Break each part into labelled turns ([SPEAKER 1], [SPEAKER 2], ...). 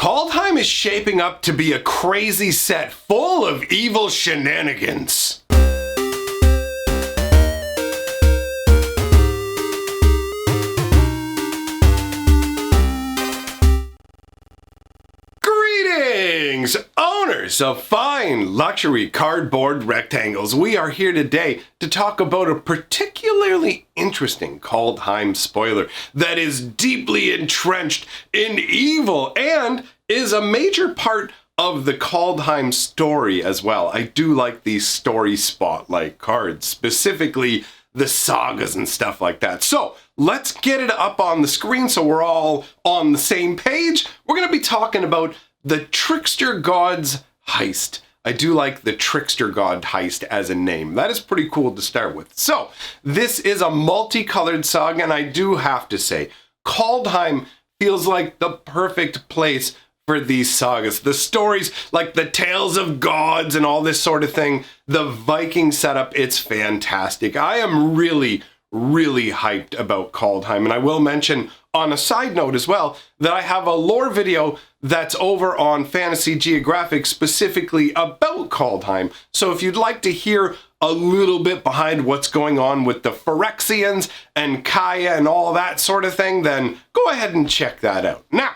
[SPEAKER 1] Kaldheim is shaping up to be a crazy set full of evil shenanigans. Greetings, owners of fine luxury cardboard rectangles. We are here today to talk about a particularly interesting Kaldheim spoiler that is deeply entrenched in evil and is a major part of the Kaldheim story as well. I do like these story spotlight cards, specifically the sagas and stuff like that. So let's get it up on the screen so we're all on the same page. We're going to be talking about the Trickster God's Heist. I do like the Trickster God Heist as a name. That is pretty cool to start with. So this is a multicolored saga, and I do have to say, Kaldheim feels like the perfect place for these sagas. The stories like the Tales of Gods and all this sort of thing, the Viking setup, it's fantastic. I am really hyped about Kaldheim, and I will mention on a side note as well that I have a lore video that's over on Fantasy Geographic specifically about Kaldheim. So if you'd like to hear a little bit behind what's going on with the Phyrexians and Kaya and all that sort of thing, then go ahead and check that out. Now,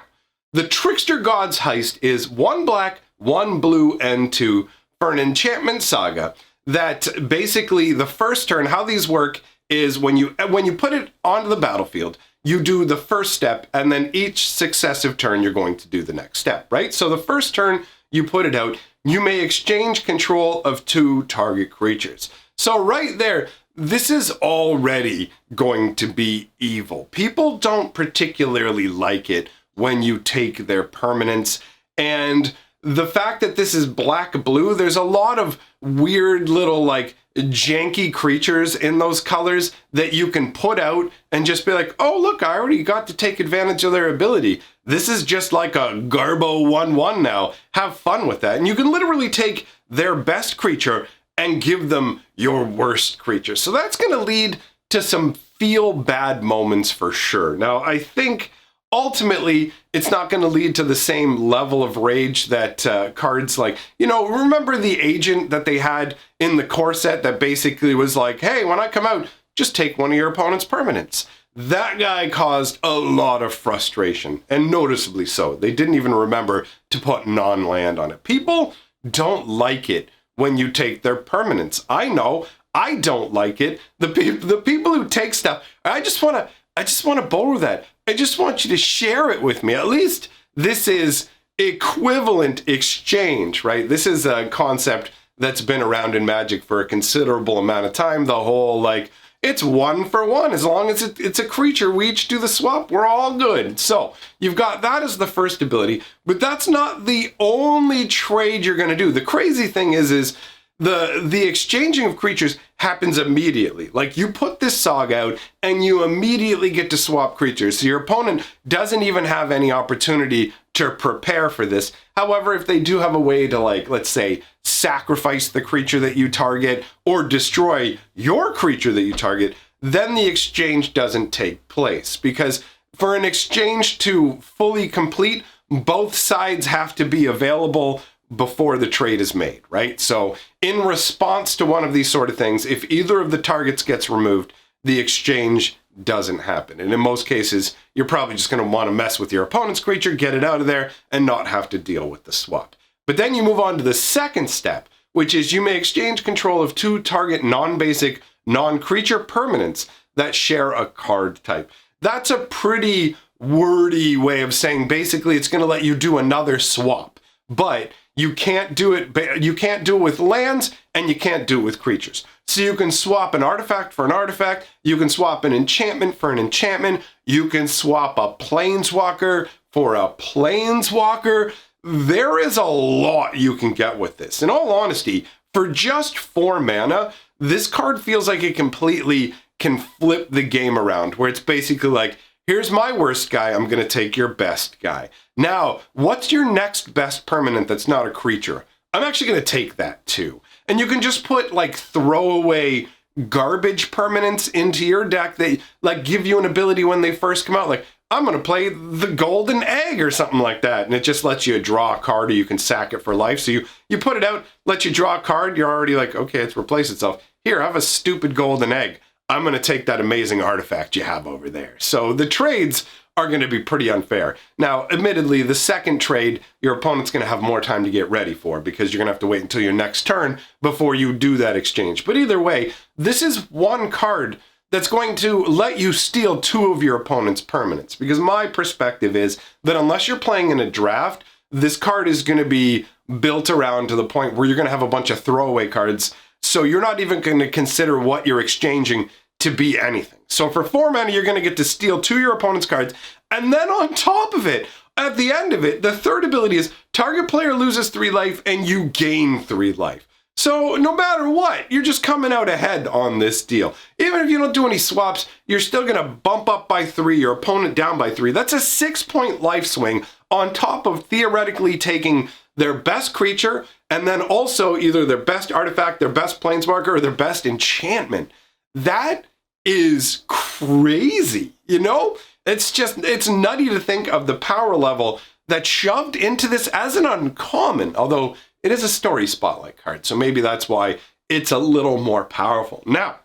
[SPEAKER 1] the Trickster God's Heist is 1 black, 1 blue, and 2 for an enchantment saga that basically the first turn, how these work is when you put it onto the battlefield, you do the first step, and then each successive turn you're going to do the next step, right? So the first turn you put it out, you may exchange control of 2 target creatures. So right there, this is already going to be evil. People don't particularly like it when you take their permanents, and the fact that this is black-blue, there's a lot of weird little like janky creatures in those colors that you can put out and just be like, oh look, I already got to take advantage of their ability. This is just like a Garbo 1/1 now. Have fun with that. And you can literally take their best creature and give them your worst creature. So that's going to lead to some feel bad moments for sure. Now, I think ultimately, it's not going to lead to the same level of rage that cards like, remember the agent that they had in the core set that basically was like, hey, when I come out, just take one of your opponent's permanents. That guy caused a lot of frustration, and noticeably so. They didn't even remember to put non-land on it. People don't like it when you take their permanents. I know, I don't like it. The people who take stuff, I just want to borrow that. I just want you to share it with me. At least this is equivalent exchange, right? This is a concept that's been around in Magic for a considerable amount of time. The whole, like, it's 1 for 1. As long as it's a creature, we each do the swap, we're all good. So you've got that as the first ability, but that's not the only trade you're going to do. The crazy thing is the exchanging of creatures happens immediately. Like, you put this saga out and you immediately get to swap creatures. So your opponent doesn't even have any opportunity to prepare for this. However, if they do have a way to, like, let's say, sacrifice the creature that you target or destroy your creature that you target, then the exchange doesn't take place. Because for an exchange to fully complete, both sides have to be available before the trade is made, right? So in response to one of these sort of things, if either of the targets gets removed, the exchange doesn't happen. And in most cases, you're probably just going to want to mess with your opponent's creature, get it out of there, and not have to deal with the swap. But then you move on to the second step, which is you may exchange control of 2 target non-basic, non-creature permanents that share a card type. That's a pretty wordy way of saying basically it's going to let you do another swap. But you can't do it with lands, and you can't do it with creatures. So you can swap an artifact for an artifact, you can swap an enchantment for an enchantment, you can swap a planeswalker for a planeswalker. There is a lot you can get with this. In all honesty, for just 4 mana, this card feels like it completely can flip the game around, where it's basically like, here's my worst guy, I'm going to take your best guy. Now, what's your next best permanent that's not a creature? I'm actually going to take that too. And you can just put like throwaway garbage permanents into your deck that like give you an ability when they first come out. Like, I'm going to play the golden egg or something like that. And it just lets you draw a card, or you can sack it for life. So you put it out, let you draw a card. You're already like, okay, it's replaced itself. Here, I have a stupid golden egg. I'm going to take that amazing artifact you have over there. So the trades are going to be pretty unfair. Now, admittedly, the second trade, your opponent's going to have more time to get ready for, because you're going to have to wait until your next turn before you do that exchange. But either way, this is one card that's going to let you steal two of your opponent's permanents. Because my perspective is that unless you're playing in a draft, this card is going to be built around to the point where you're going to have a bunch of throwaway cards. So you're not even going to consider what you're exchanging to be anything. So for 4 mana, you're going to get to steal two of your opponent's cards. And then on top of it, at the end of it, the third ability is target player loses 3 life and you gain 3 life. So no matter what, you're just coming out ahead on this deal. Even if you don't do any swaps, you're still going to bump up by 3, your opponent down by 3. That's a 6-point life swing on top of theoretically taking their best creature and then also either their best artifact, their best planeswalker, or their best enchantment. That is crazy, you know? It's nutty to think of the power level that's shoved into this as an uncommon, although it is a story spotlight card, so maybe that's why it's a little more powerful. Now,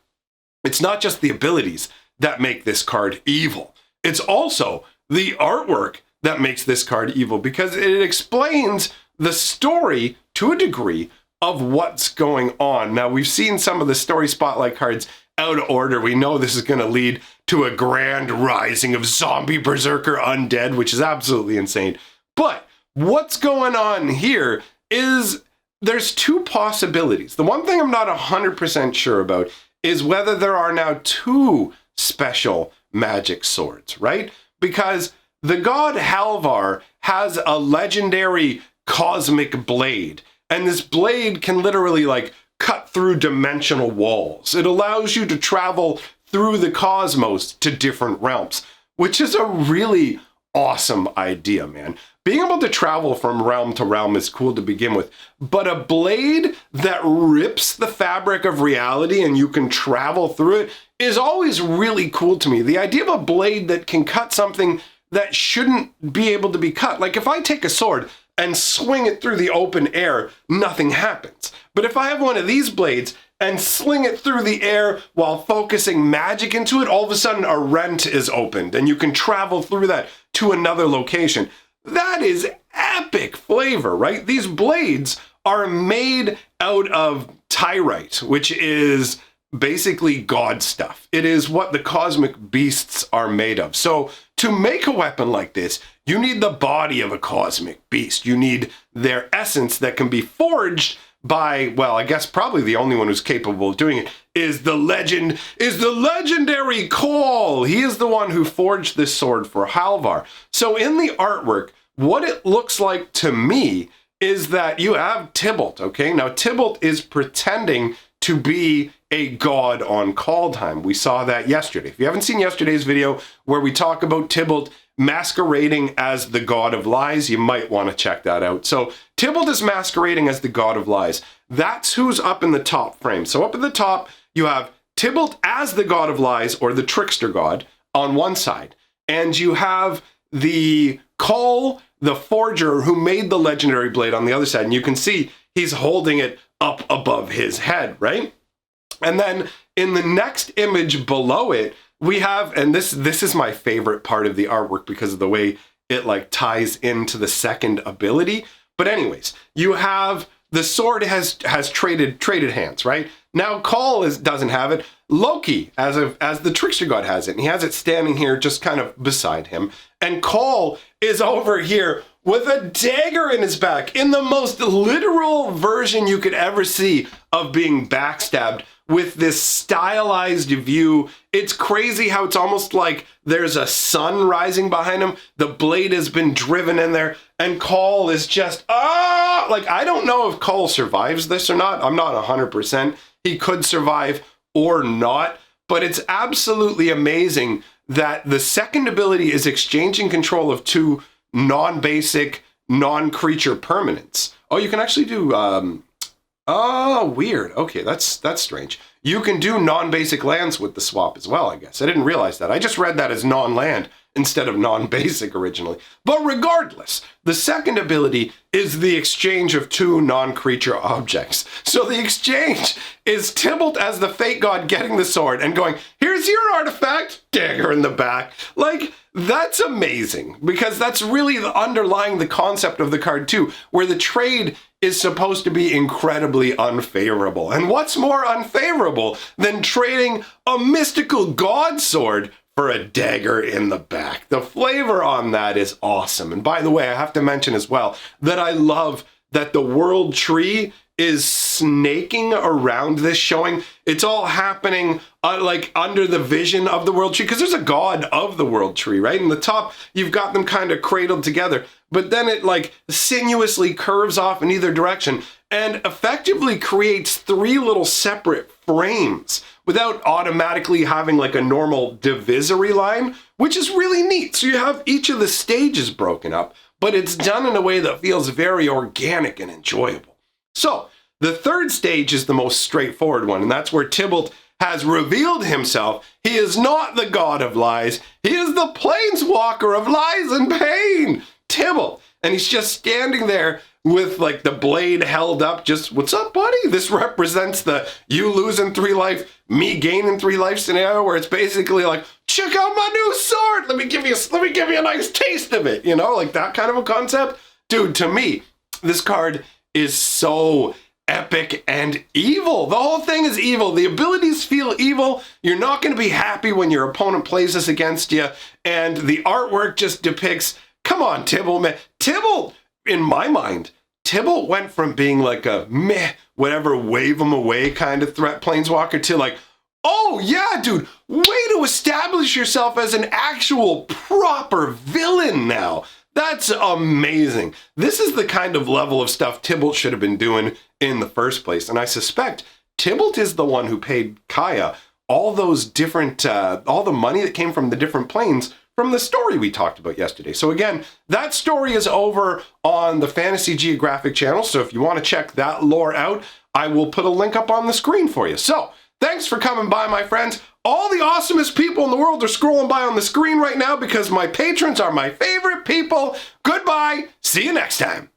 [SPEAKER 1] it's not just the abilities that make this card evil. It's also the artwork that makes this card evil, because it explains the story to a degree of what's going on. Now, we've seen some of the story spotlight cards out of order. We know this is going to lead to a grand rising of zombie berserker undead, which is absolutely insane. But what's going on here is there's 2 possibilities. The one thing I'm not 100% sure about is whether there are now 2 special magic swords, right? Because the god Halvar has a legendary cosmic blade, and this blade can literally like cut through dimensional walls. It allows you to travel through the cosmos to different realms, which is a really awesome idea, man. Being able to travel from realm to realm is cool to begin with, but a blade that rips the fabric of reality and you can travel through it is always really cool to me. The idea of a blade that can cut something that shouldn't be able to be cut. Like if I take a sword and swing it through the open air, nothing happens. But if I have one of these blades and sling it through the air while focusing magic into it, all of a sudden a rent is opened and you can travel through that to another location. That is epic flavor, right? These blades are made out of tyrite, which is basically god stuff. It is what the cosmic beasts are made of. So to make a weapon like this, you need the body of a cosmic beast. You need their essence that can be forged by, well, I guess probably the only one who's capable of doing it is the legendary Call. He is the one who forged this sword for Halvar. So in the artwork, what it looks like to me is that you have Tybalt, okay? Now Tybalt is pretending to be a god on Kaldheim. We saw that yesterday. If you haven't seen yesterday's video where we talk about Tybalt masquerading as the god of lies, you might want to check that out. So Tybalt is masquerading as the god of lies. That's who's up in the top frame. So up at the top, you have Tybalt as the god of lies, or the trickster god, on one side. And you have the Call, the forger who made the legendary blade, on the other side. And you can see he's holding it up above his head, right? And then in the next image below it, we have, and this is my favorite part of the artwork because of the way it like ties into the second ability. But anyways, you have the sword has traded hands, right? Now Call doesn't have it. Loki, as the trickster god, has it, and he has it standing here just kind of beside him. And Call is over here with a dagger in his back, in the most literal version you could ever see of being backstabbed, with this stylized view. It's crazy how it's almost like there's a sun rising behind him. The blade has been driven in there, and Call is just, like, I don't know if Call survives this or not. I'm not 100%. He could survive or not, but it's absolutely amazing that the second ability is exchanging control of 2 non-basic, non-creature permanents. Oh, you can actually do, oh, weird. Okay, that's strange. You can do non-basic lands with the swap as well, I guess. I didn't realize that. I just read that as non-land, instead of non-basic originally. But regardless, the second ability is the exchange of two non-creature objects. So the exchange is Tybalt as the Fate God getting the sword and going, here's your artifact, dagger in the back. Like, that's amazing, because that's really underlying the concept of the card too, where the trade is supposed to be incredibly unfavorable. And what's more unfavorable than trading a mystical god sword for a dagger in the back? The flavor on that is awesome. And by the way, I have to mention as well that I love that the world tree is snaking around this showing. It's all happening like under the vision of the world tree, because there's a god of the world tree, right? In the top, you've got them kind of cradled together, but then it like sinuously curves off in either direction and effectively creates three little separate frames without automatically having like a normal divisory line, which is really neat. So you have each of the stages broken up, but it's done in a way that feels very organic and enjoyable. So the third stage is the most straightforward one, and that's where Tybalt has revealed himself. He is not the god of lies. He is the planeswalker of lies and pain, Tybalt. And he's just standing there with like the blade held up, just, what's up, buddy? This represents the you losing 3 life, me gaining 3 life scenario, where it's basically like, check out my new sword. Let me give you a nice taste of it. You know, like that kind of a concept. Dude, to me, this card is so epic and evil. The whole thing is evil. The abilities feel evil. You're not going to be happy when your opponent plays this against you. And the artwork just depicts, come on, Tybalt, man. Tybalt, in my mind, Tybalt went from being like a meh, whatever, wave him away kind of threat planeswalker to like, oh yeah, dude, way to establish yourself as an actual proper villain now. That's amazing. This is the kind of level of stuff Tybalt should have been doing in the first place. And I suspect Tybalt is the one who paid Kaya all those different, all the money that came from the different planes from the story we talked about yesterday. So again, that story is over on the Fantasy Geographic channel. So if you want to check that lore out, I will put a link up on the screen for you. So thanks for coming by, my friends. All the awesomest people in the world are scrolling by on the screen right now because my patrons are my favorite people. Goodbye. See you next time.